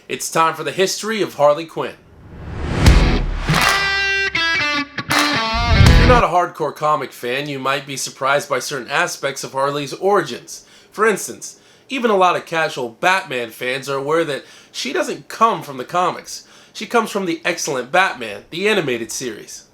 It's time for the history of Harley Quinn. If you're not a hardcore comic fan, you might be surprised by certain aspects of Harley's origins. For instance, even a lot of casual Batman fans are aware that she doesn't come from the comics. She comes from the excellent Batman, the animated series.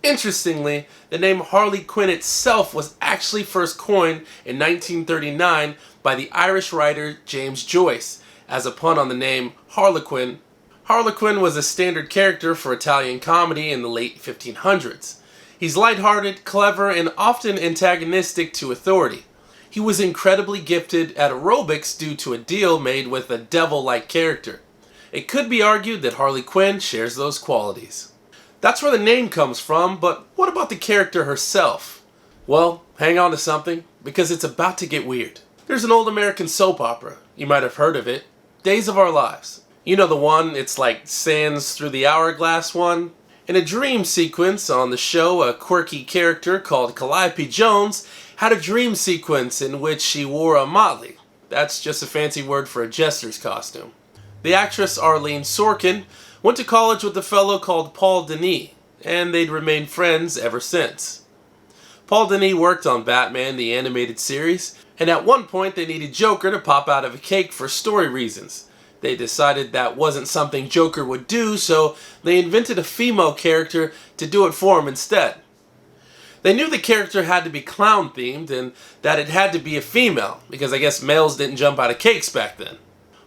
Interestingly, the name Harley Quinn itself was actually first coined in 1939 by the Irish writer James Joyce as a pun on the name Harlequin. Harlequin was a standard character for Italian comedy in the late 1500s. He's lighthearted, clever, and often antagonistic to authority. He was incredibly gifted at aerobics due to a deal made with a devil-like character. It could be argued that Harley Quinn shares those qualities. That's where the name comes from, but what about the character herself? Well, hang on to something, because it's about to get weird. There's an old American soap opera, you might have heard of it, Days of Our Lives. You know the one, it's like Sands Through the Hourglass one? In a dream sequence on the show, a quirky character called Calliope Jones had a dream sequence in which she wore a motley. That's just a fancy word for a jester's costume. The actress Arlene Sorkin went to college with a fellow called Paul Dini, and they'd remained friends ever since. Paul Dini worked on Batman the animated series, and at one point they needed Joker to pop out of a cake for story reasons. They decided that wasn't something Joker would do, so they invented a female character to do it for him instead. They knew the character had to be clown-themed and that it had to be a female, because I guess males didn't jump out of cakes back then.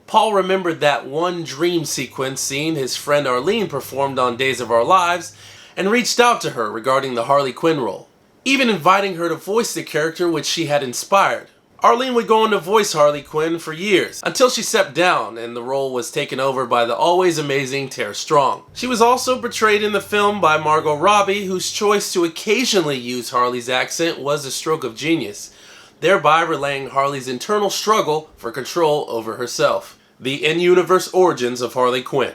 Paul remembered that one dream sequence scene his friend Arlene performed on Days of Our Lives and reached out to her regarding the Harley Quinn role, even inviting her to voice the character which she had inspired. Arlene would go on to voice Harley Quinn for years, until she stepped down and the role was taken over by the always amazing Tara Strong. She was also portrayed in the film by Margot Robbie, whose choice to occasionally use Harley's accent was a stroke of genius, thereby relaying Harley's internal struggle for control over herself. The in-universe origins of Harley Quinn.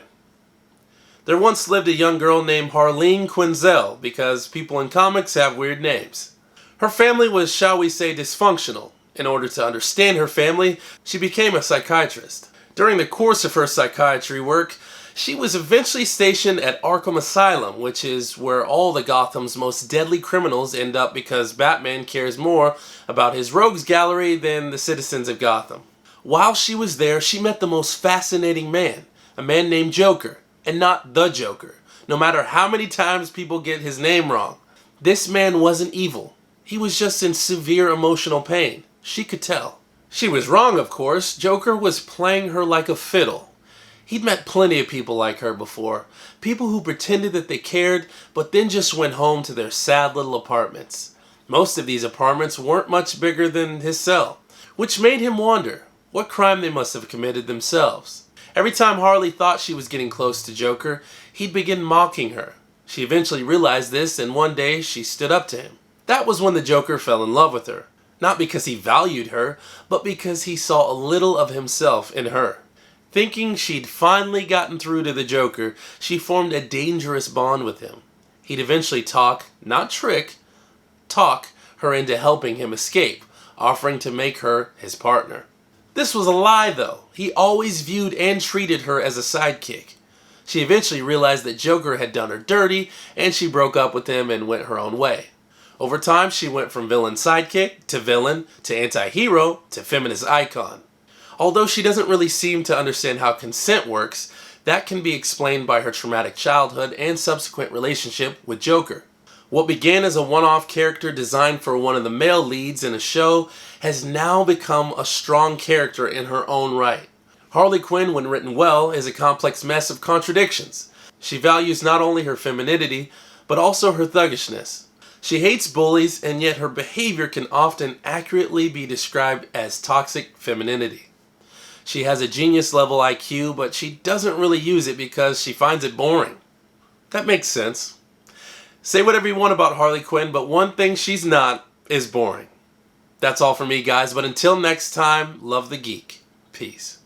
There once lived a young girl named Harleen Quinzel, because people in comics have weird names. Her family was, shall we say, dysfunctional. In order to understand her family, she became a psychiatrist. During the course of her psychiatry work, she was eventually stationed at Arkham Asylum, which is where all the Gotham's most deadly criminals end up because Batman cares more about his rogues gallery than the citizens of Gotham. While she was there, she met the most fascinating man, a man named Joker, and not the Joker, no matter how many times people get his name wrong. This man wasn't evil. He was just in severe emotional pain. She could tell. She was wrong, of course. Joker was playing her like a fiddle. He'd met plenty of people like her before. People who pretended that they cared, but then just went home to their sad little apartments. Most of these apartments weren't much bigger than his cell, which made him wonder what crime they must have committed themselves. Every time Harley thought she was getting close to Joker, he'd begin mocking her. She eventually realized this, and one day she stood up to him. That was when the Joker fell in love with her. Not because he valued her, but because he saw a little of himself in her. Thinking she'd finally gotten through to the Joker, she formed a dangerous bond with him. He'd eventually talk her into helping him escape, offering to make her his partner. This was a lie, though. He always viewed and treated her as a sidekick. She eventually realized that Joker had done her dirty, and she broke up with him and went her own way. Over time, she went from villain sidekick to villain to anti-hero to feminist icon. Although she doesn't really seem to understand how consent works, that can be explained by her traumatic childhood and subsequent relationship with Joker. What began as a one-off character designed for one of the male leads in a show has now become a strong character in her own right. Harley Quinn, when written well, is a complex mess of contradictions. She values not only her femininity, but also her thuggishness. She hates bullies, and yet her behavior can often accurately be described as toxic femininity. She has a genius-level IQ, but she doesn't really use it because she finds it boring. That makes sense. Say whatever you want about Harley Quinn, but one thing she's not is boring. That's all for me, guys, but until next time, love the geek. Peace.